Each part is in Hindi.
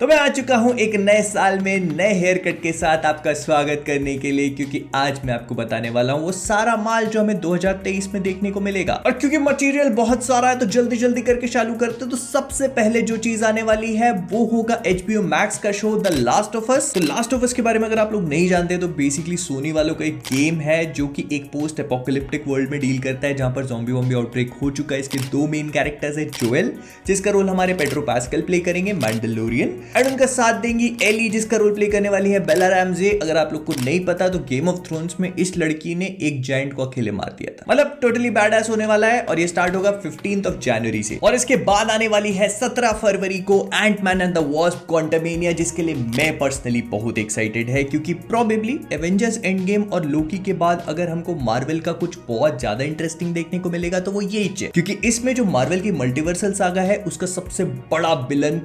तो मैं आ चुका हूं एक नए साल में नए हेयर कट के साथ आपका स्वागत करने के लिए, क्योंकि आज मैं आपको बताने वाला हूं वो सारा माल जो हमें 2023 में देखने को मिलेगा। और क्योंकि मटेरियल बहुत सारा है तो जल्दी जल्दी करके चालू करते हैं। तो सबसे पहले जो चीज आने वाली है वो होगा HBO Max का show the last of us. तो लास्ट ऑफ अस के बारे में अगर आप लोग नहीं जानते तो बेसिकली सोनी वालों का एक गेम है जो कि एक पोस्ट एपोकलिप्टिक वर्ल्ड में डील करता है, जहां पर ज़ॉम्बी वॉम्बी आउटब्रेक हो चुका है। इसके दो मेन कैरेक्टर्स है, जोएल जिसका रोल हमारे पेड्रो पास्कल प्ले करेंगे, मैंडलोरियन, एंड उनका साथ देंगी एली जिसका रोल प्ले करने वाली है बेला रैमजे। अगर आप लोग को नहीं पता तो गेम ऑफ थ्रोन्स में इस लड़की ने एक जायंट को अकेले मार दिया था। मतलब टोटली बैडएस होने वाला है और ये स्टार्ट होगा 15th of January से। और इसके बाद आने वाली है 17 फरवरी को Antman and the Wasp Quantumania, जिसके लिए मैं पर्सनली बहुत एक्साइटेड है, क्योंकि प्रोबेबली एवेंजर्स एंड गेम और लोकी के बाद अगर हमको मार्वल का कुछ बहुत ज्यादा इंटरेस्टिंग देखने को मिलेगा तो वो यही है, क्योंकि इसमें जो मार्वल की मल्टीवर्सल सागा है उसका सबसे बड़ा विलन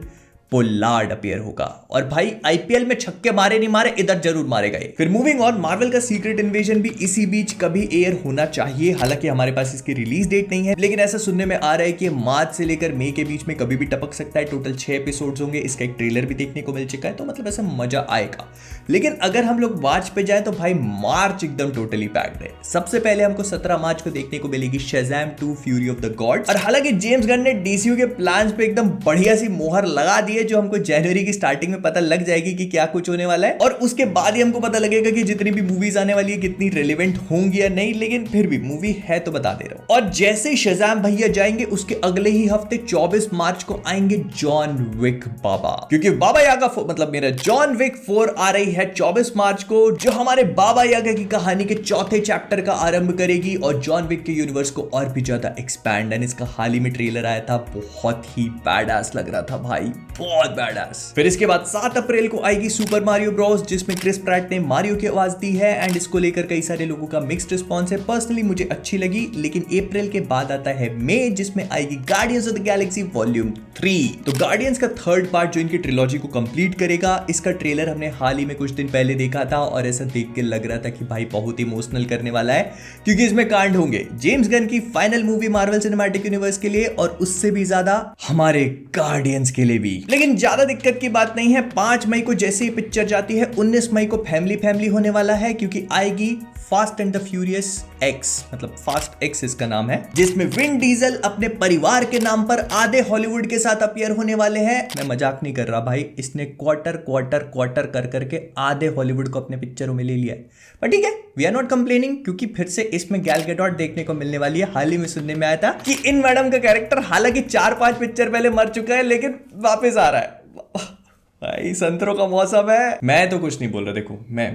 पोलार्ड अपीयर होगा। और भाई आईपीएल में छक्के मारे नहीं मारे, इधर जरूर मारेगा ये। फिर मूविंग ऑन, मार्वल का सीक्रेट इन्वेजन भी इसी बीच कभी एयर होना चाहिए। हालांकि हमारे पास इसकी रिलीज डेट नहीं है, लेकिन ऐसा सुनने में आ रहा है कि मार्च से लेकर मई के बीच में कभी भी टपक सकता है। टोटल 6 एपिसोड्स होंगे। इसका एक ट्रेलर भी देखने को मिल चुका है, तो मतलब ऐसा मजा आएगा। लेकिन अगर हम लोग मार्च पे जाए तो भाई मार्च एकदम टोटली पैक्ड है। सबसे पहले हमको 17 मार्च को देखने को मिलेगी Shazam 2 fury of the gods. और हालांकि जेम्स गन ने डीसीयू के प्लान्स पे एकदम बढ़िया सी मोहर लगा दी है, जो हमको जनवरी की स्टार्टिंग में पता लग जाएगी कि क्या कुछ होने वाला है। और उसके बाद ही हमको पता लगेगा कि जितनी भी मूवीज आने वाली है कितनी रेलेवेंट होंगी या नहीं, लेकिन फिर भी मूवी है तो बता दे रहा हूं। और जैसे ही शज़ैम भैया जाएंगे उसके अगले ही हफ्ते 24 मार्च को आएंगे जॉन विक बाबा, क्योंकि बाबा यागा मतलब मेरा जॉन विक 4 आ रही है 24 मार्च को, जो हमारे बाबा यागा की कहानी के चौथे चैप्टर का आरंभ करेगी और जॉन विक के यूनिवर्स को और भी ज्यादा एक्सपैंड। एंड इसका हाल ही में ट्रेलर आया था, बहुत ही बैडएस लग रहा था भाई, बहुत बैडएस। फिर इसके बाद 7 अप्रैल को आएगी सुपर मारियो ब्रोस, जिसमें क्रिस प्रैट ने मारियो की आवाज दी है। एंड इसको लेकर कई सारे लोगों का मिक्स्ड रिस्पॉन्स है। पर्सनली मुझे अच्छी लगी। लेकिन अप्रैल के बाद आता है मई, जिसमें आएगी guardians of the Galaxy volume 3। तो गार्डियंस का थर्ड पार्ट जो इनकी ट्रिलॉजी को कंप्लीट करेगा, इसका ट्रेलर हमने हाल ही में कुछ दिन पहले देखा था और ऐसा देख के लग रहा था कि भाई बहुत इमोशनल करने वाला है, क्योंकि इसमें कांड होंगे जेम्स गन की final movie Marvel cinematic universe के लिए, और उससे भी ज्यादा हमारे गार्डियंस के लिए भी। लेकिन ज्यादा दिक्कत की बात नहीं है। 5 मई को जैसे ही पिक्चर जाती है, 19 मई को फैमिली होने वाला है, क्योंकि आएगी fast and the furious x, मतलब फास्ट एक्स इसका नाम है, जिसमें विन डीजल अपने परिवार के नाम पर आधे हॉलीवुड के साथ अपीयर होने वाले हैं। मैं मजाक नहीं कर रहा भाई, इसने क्वार्टर कर करके आधे हॉलीवुड को अपने पिक्चरों में ले लिया है। पर ठीक है, वी आर नॉट कंप्लेनिंग, क्योंकि फिर से इसमें गैल गैडोट देखने को मिलने वाली है। हाल ही में सुनने में आया था कि इन मैडम का कैरेक्टर हालांकि 4-5 पिक्चर पहले मर चुका है, लेकिन वापस आ रहा है। भाई संतरों का मौसम है। मैं तो कुछ नहीं बोल रहा, देखो मैं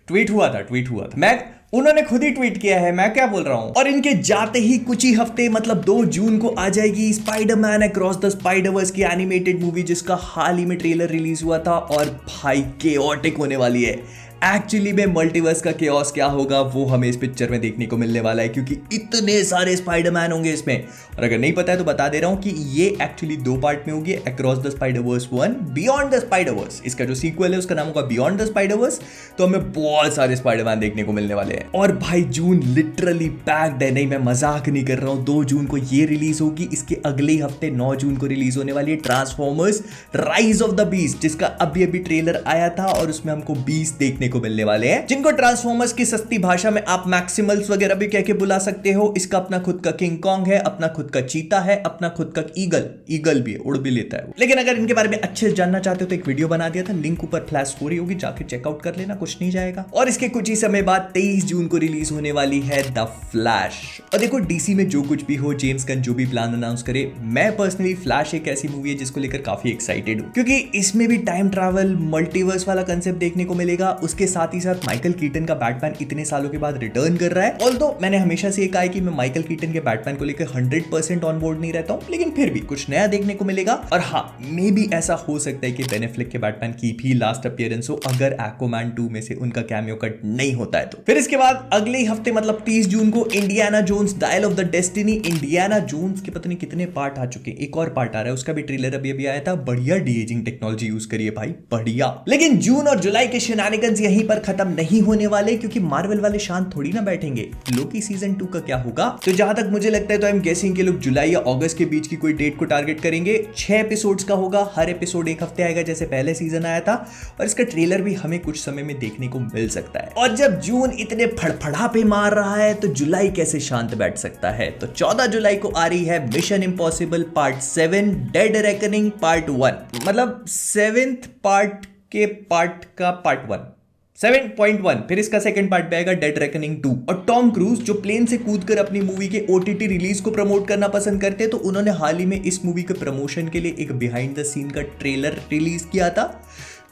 ट्वीट हुआ था मैं, उन्होंने खुद ही ट्वीट किया है, मैं क्या बोल रहा हूं। और इनके जाते ही कुछ ही हफ्ते मतलब 2 जून को आ जाएगी स्पाइडरमैन अक्रॉस द स्पाइडरवर्स की एनिमेटेड मूवी, जिसका हाल ही में ट्रेलर रिलीज हुआ था और भाई केओटिक होने वाली है। एक्चुअली में मल्टीवर्स का केओस क्या होगा वो हमें इस पिक्चर में देखने को मिलने वाला है, क्योंकि इतने सारे स्पाइडरमैन होंगे इसमें। और अगर नहीं पता है तो बता दे रहा हूं कि ये एक्चुअली 2 पार्ट में होगी, across the Spider-Verse 1, beyond the Spider-Verse. इसका जो सीक्वल है उसका नाम होगा बियॉन्ड द स्पाइडरवर्स। तो हमें बहुत सारे स्पाइडरमैन देखने को मिलने वाले हैं। और भाई जून लिटरली पैक्ड है, नहीं मैं मजाक नहीं कर रहा हूं। 2 जून को ये रिलीज होगी, इसके अगले हफ्ते 9 जून को रिलीज होने वाली है transformers rise of the beast, जिसका अभी ट्रेलर आया था और उसमें हमको बीस्ट देखने को मिलने वाले हैं, जिनको ट्रांसफॉर्मर्स की सस्ती भाषा में आप मैक्सिमल्स वगैरह भी कह के बुला सकते हो। इसका अपना खुद का किंग कॉन्ग है, अपना खुद का चीता है, अपना खुद का ईगल भी है, उड़ भी लेता है। लेकिन अगर इनके बारे में अच्छे से जानना चाहते हो तो एक वीडियो बना दिया था, लिंक ऊपर फ्लैश हो रही होगी, जाके चेकआउट कर लेना, कुछ नहीं जाएगा। और इसके कुछ ही समय बाद 23 जून को रिलीज होने वाली है द फ्लैश। और देखो डीसी में जो कुछ भी हो, जेम्स गन जो भी प्लान अनाउंस करे, मैं पर्सनली फ्लैश एक ऐसी मूवी है जिसको लेकर काफी एक्साइटेड हूं, क्योंकि इसमें भी टाइम ट्रैवल मल्टीवर्स वाला कंसेप्ट देखने को मिलेगा। उसके साथ ही साथ माइकल कीटन का बैटमैन इतने सालों के बाद रिटर्न कर रहा है। ऑल्दो मैंने हमेशा से ये कहा है कि मैं माइकल कीटन के बैटमैन को लेकर 100% ऑन बोर्ड नहीं रहता हूं, लेकिन फिर भी कुछ नया देखने को मिलेगा। और हाँ, मे भी ऐसा हो सकता है कि बेन एफ्लेक के बैटमैन की भी लास्ट अपीयरेंस हो, अगर एक्वामैन 2 में से उनका कैमियो कट नहीं होता है तो। फिर इसके बाद अगले ही हफ्ते मतलब 30 जून को Indiana Jones Dial of the Destiny. Indiana Jones के पता नहीं कितने पार्ट आ चुके हैं, एक और पार्ट आ रहा है, उसका भी ट्रेलर अभी आया था। बढ़िया डी एजिंग टेक्नोलॉजी यूज करिए भाई, बढ़िया। लेकिन जून और जुलाई के शेनानिगंस ये यहीं पर खत्म नहीं होने वाले, क्योंकि मार्वल वाले शांत थोड़ी ना बैठेंगे। लोकी सीजन 2 का क्या होगा? तो जहां तक मुझे लगता है तो आई एम गेसिंग के लोग जुलाई या अगस्त के बीच की कोई डेट को टारगेट करेंगे। 6 एपिसोड्स का होगा, हर एपिसोड एक हफ्ते आएगा जैसे पहले सीजन आया था, और इसका ट्रेलर भी हमें कुछ समय में देखने को मिल सकता है। और जब जून इतने फड़फड़ापे मार रहा है तो जुलाई कैसे शांत बैठ सकता है? तो 14 जुलाई को आ रही है mission impossible part 7 dead reckoning part 1, मतलब 7th पार्ट के पार्ट का पार्ट 1 7.1। फिर इसका सेकंड पार्ट पे आएगा डेड रेकनिंग 2। और टॉम क्रूज जो प्लेन से कूदकर अपनी मूवी के ओटीटी रिलीज को प्रमोट करना पसंद करते हैं, तो उन्होंने हाल ही में इस मूवी के प्रमोशन के लिए एक बिहाइंड द सीन का ट्रेलर रिलीज किया था।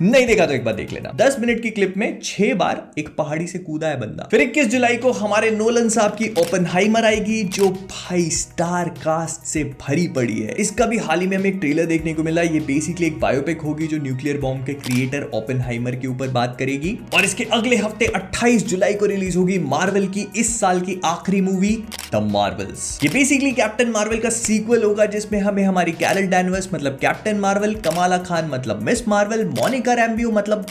नहीं देखा तो एक बार देख लेना। 10 मिनट की क्लिप में 6 बार एक पहाड़ी से कूदा है बंदा। फिर 21 जुलाई को हमारे नोलन साहब की ओपेनहाइमर आएगी, जो भाई स्टार कास्ट से भरी पड़ी है। इसका भी हाल ही में हमें एक ट्रेलर देखने को मिला। ये बेसिकली एक बायोपिक होगी जो न्यूक्लियर बॉम्ब के क्रिएटर ओपेनहाइमर के ऊपर बात करेगी। और इसके अगले हफ्ते 28 जुलाई को रिलीज होगी मार्वल की इस साल की आखिरी मूवी द मार्वल्स। ये बेसिकली कैप्टन मार्वल का सीक्वल होगा, जिसमें हमें हमारी कैरल डैनवर्स मतलब कैप्टन मार्वल, कमाला खान मतलब मिस मार्वल, मोनिका रैम्बियो मतलब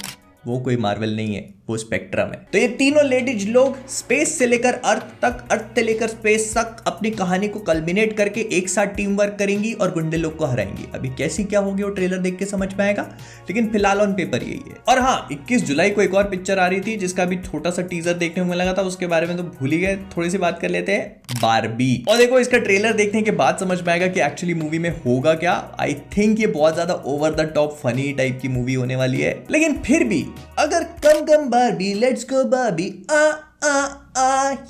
वो कोई मार्वल नहीं है, वो स्पेक्ट्रम है। तो ये तीनों लेडीज लोग स्पेस से लेकर अर्थ तक, अर्थ से लेकर स्पेस तक अपनी कहानी को कल्मिनेट करके एक साथ टीम वर्क करेंगी और गुंडे लोग को हराएंगी। अभी कैसी क्या होगी वो ट्रेलर देख के समझ में आएगा, लेकिन फिलहाल ऑन पेपर यही है। और हाँ, 21 जुलाई को एक और पिक्चर आ रही थी जिसका भी छोटा सा टीजर देखने को मिला था, उसके बारे में तो भूल ही गए। थोड़ी सी बात कर लेते हैं, बारबी। और देखो इसका ट्रेलर देखने के बाद समझ में आएगा कि एक्चुअली मूवी में होगा क्या। आई थिंक ये बहुत ज्यादा over the top funny type की मूवी होने वाली है, लेकिन फिर भी अगर कम बारबी लेट्स गो बारबी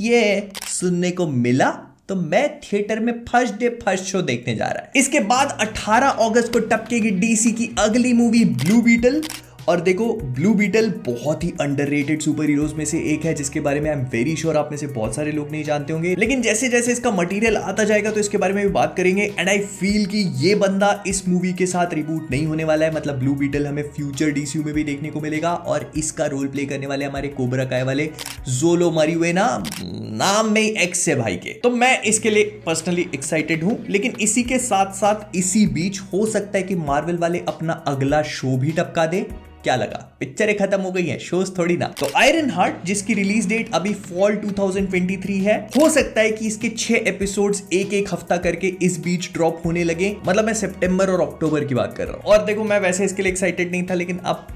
ये सुनने को मिला तो मैं थिएटर में फर्स्ट शो देखने जा रहा है। इसके बाद 18 अगस्त को टपकेगी डीसी की अगली मूवी ब्लू बीटल। और देखो ब्लू बीटल बहुत ही अंडररेटेड सुपर हीरोज में से एक है, जिसके बारे में आई एम वेरी श्योर आप में से बहुत सारे लोग नहीं जानते होंगे। लेकिन जैसे जैसे इसका मटेरियल आता जाएगा तो इसके बारे में भी बात करेंगे। एंड आई फील कि ये बंदा इस मूवी के साथ रिबूट नहीं होने वाला है, मतलब ब्लू बीटल हमें फ्यूचर डीसीयू में भी देखने को मिलेगा। और इसका रोल प्ले करने वाले हमारे कोबरा काय वाले जोलो मरियुएना, नाम में एक्स है भाई के। तो मैं इसके लिए पर्सनली एक्साइटेड हूं। लेकिन इसी के साथ साथ इसी बीच हो सकता है कि मार्वल वाले अपना अगला शो भी टपका दे। क्या लगा, पिक्चरें खत्म हो गई हैं, शोज थोड़ी ना। तो आयरन हार्ट जिसकी रिलीज डेट अभी फॉल 2023 है, हो सकता है कि इसके 6 एपिसोड्स एक हफ्ता करके इस बीच ड्रॉप होने लगे। मतलब मैं सितंबर और अक्टूबर की बात कर रहा हूं। और देखो मैं वैसे इसके लिए एक्साइटेड नहीं था, लेकिन अब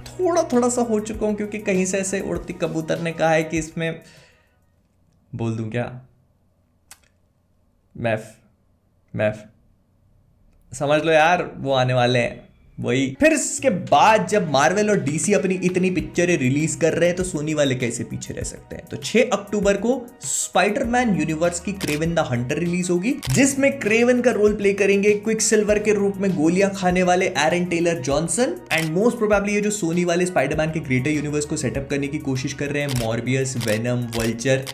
थोड़ा सा हो चुका हूं, क्योंकि कहीं से ऐसे उड़ती कबूतर ने कहा है कि इसमें बोल दूं क्या, मैफ समझ लो यार, वो आने वाले हैं वही। फिर इसके बाद जब मार्वल और डीसी अपनी इतनी पिक्चरें रिलीज कर रहे हैं तो सोनी वाले कैसे पीछे रह सकते हैं। तो 6 अक्टूबर को स्पाइडरमैन यूनिवर्स की क्रेवन द हंटर रिलीज होगी, जिसमें क्रेवन का रोल प्ले करेंगे क्विक सिल्वर के रूप में गोलियां खाने वाले Aaron Taylor Johnson. And most probably ये जो सोनी वाले स्पाइडरमैन के ग्रेटर यूनिवर्स को सेटअप करने की कोशिश कर रहे हैं, मॉर्बियस, वेनम, वल्चर,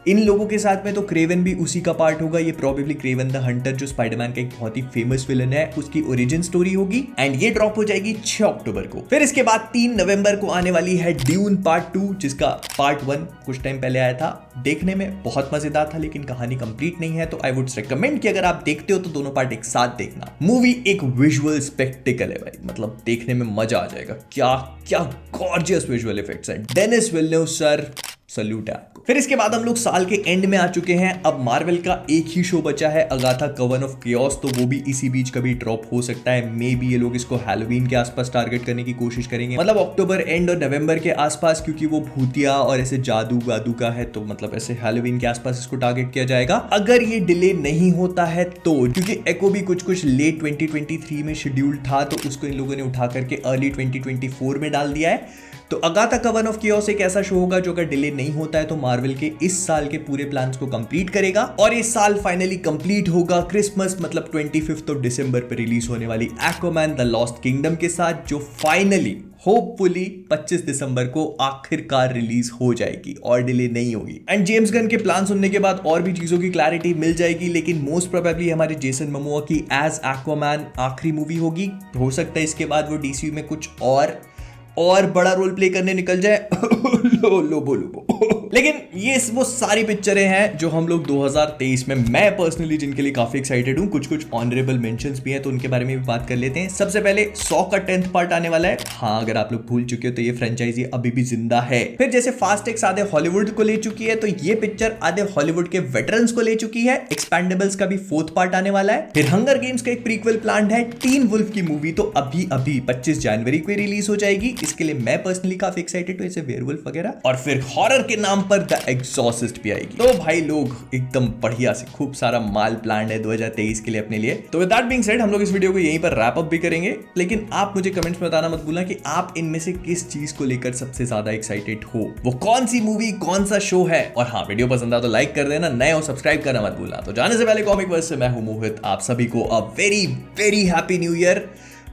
इन लोगों के साथ में, तो क्रेवन भी उसी का पार्ट होगा। ये प्रोबेबली क्रेवन द हंटर जो स्पाइडरमैन का एक बहुत ही फेमस विलन है, उसकी ओरिजिन स्टोरी होगी। एंड ये ड्रॉप हो जाएगी 6 अक्टूबर को। फिर इसके बाद 3 नवंबर को आने वाली है ड्यून पार्ट 2, जिसका पार्ट 1 कुछ टाइम पहले आया था। देखने में बहुत मजेदार था, लेकिन कहानी कंप्लीट नहीं है। तो आई वुड रिकमेंड कि अगर आप देखते हो तो दोनों पार्ट एक साथ देखना। मूवी एक विजुअल स्पेक्टिकल है भाई, मतलब देखने में मजा आ जाएगा। क्या गॉर्जियस विजुअल इफेक्ट्स हैं। डेनिस विल्लेव सर, सल्यूट है आपको। फिर इसके बाद हम लोग साल के एंड में आ चुके हैं। अब मार्वल का एक ही शो बचा है, अगाथा कवन ऑफ केओस, तो वो भी इसी बीच कभी ड्रॉप हो सकता है। मे बी ये लोग इसको हैलोवीन के आसपास टारगेट करने की कोशिश करेंगे, मतलब अक्टूबर एंड और नवंबर के आसपास, क्योंकि वो भूतिया और ऐसे जादू का है, तो मतलब ऐसे हैलोवीन के आसपास इसको टारगेट किया जाएगा। अगर ये डिले नहीं होता है तो, क्योंकि एको भी कुछ लेट 2023 में शेड्यूल्ड था, तो उसको इन लोगों ने उठा करके अर्ली 2024 में डाल दिया है। तो अगाथा कवन ऑफ केओस एक ऐसा शो होगा जो अगर डिले नहीं होता है तो मार्वल के इस साल के पूरे प्लान्स को कंप्लीट करेगा। और इस साल फाइनली कंप्लीट होगा क्रिसमस, मतलब 25 ऑफ दिसंबर पर रिलीज होने वाली एक्वामैन द लॉस्ट किंगडम के साथ, जो फाइनली होपफुली 25 दिसंबर को आखिरकार रिलीज हो जाएगी और डिले नहीं होगी। एंड जेम्स गन के प्लान सुनने के बाद और भी चीजों की क्लैरिटी मिल जाएगी, लेकिन मोस्ट प्रोबेबली हमारे जेसन मोमोआ की एज एक्वामैन आखिरी मूवी होगी। हो सकता है इसके बाद वो डीसी में कुछ और बड़ा रोल प्ले करने निकल जाए। लो बोलो लेकिन ये वो सारी पिक्चरें हैं जो हम लोग 2023 में, मैं पर्सनली जिनके लिए काफी एक्साइटेड हूं। कुछ ऑनरेबल मेंशंस भी हैं तो उनके बारे में भी बात कर लेते हैं। सबसे पहले 100 का 10th पार्ट आने वाला है। हाँ, अगर आप लोग भूल चुके हो तो ये फ्रेंचाइजी अभी भी जिंदा है। फिर जैसे फास्ट एक्स आधे हॉलीवुड को ले चुकी है, तो ये पिक्चर आधे हॉलीवुड के वेटरन्स को ले चुकी है। एक्सपेंडेबल्स का भी 4th पार्ट आने वाला है। फिर हंगर गेम्स का एक प्रीक्वल प्लान है। टीन वुल्फ की मूवी तो अभी 25 जनवरी को रिलीज हो जाएगी। इसके लिए मैं पर्सनली काफी एक्साइटेड हूं, इसे वेयरवुल्फ वगैरह। और फिर हॉरर के नाम पर द एग्जॉर्सिस्ट भी आएगी। तो भाई लोग एकदम बढ़िया से खूब सारा माल प्लान है 2023 के लिए अपने लिए। तो विद दैट बीइंग सेड, हम लोग इस वीडियो को यहीं पर रैप अप भी करेंगे। लेकिन आप मुझे कमेंट्स में बताना मत भूलना कि आप इनमें से किस चीज को लेकर सबसे ज्यादा एक्साइटेड हो, वो कौन सी मूवी, कौन सा शो है। और हाँ, वीडियो पसंद आ तो लाइक कर देना, नए हो सब्सक्राइब करना मत भूलना। तो जाने से पहले कॉमिक वर्स से मैं हूं मोहित, आप सभी को a very very happy new year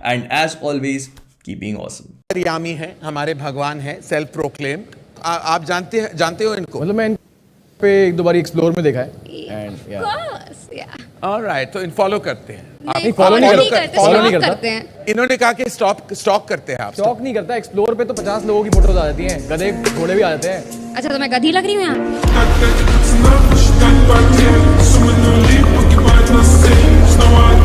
and as always keep being awesome. Yami है, हमारे भगवान है, सेल्फ प्रोक्लेम्ड। आप जानते हो इनको? मतलब मैं इन पे एक दो बार एक्सप्लोर में देखा है एंड ऑलराइट, तो इन फॉलो करते हैं। नहीं, follow नहीं करता। इन्होंने कहा कि स्टॉक करते हैं आप। स्टॉक नहीं करता, एक्सप्लोर पे तो 50 लोगों की फोटोज आ जाती हैं, गधे घोड़े भी आ जाते हैं। अच्छा, तो मैं गधी लग रही हूँ यहाँ? It's not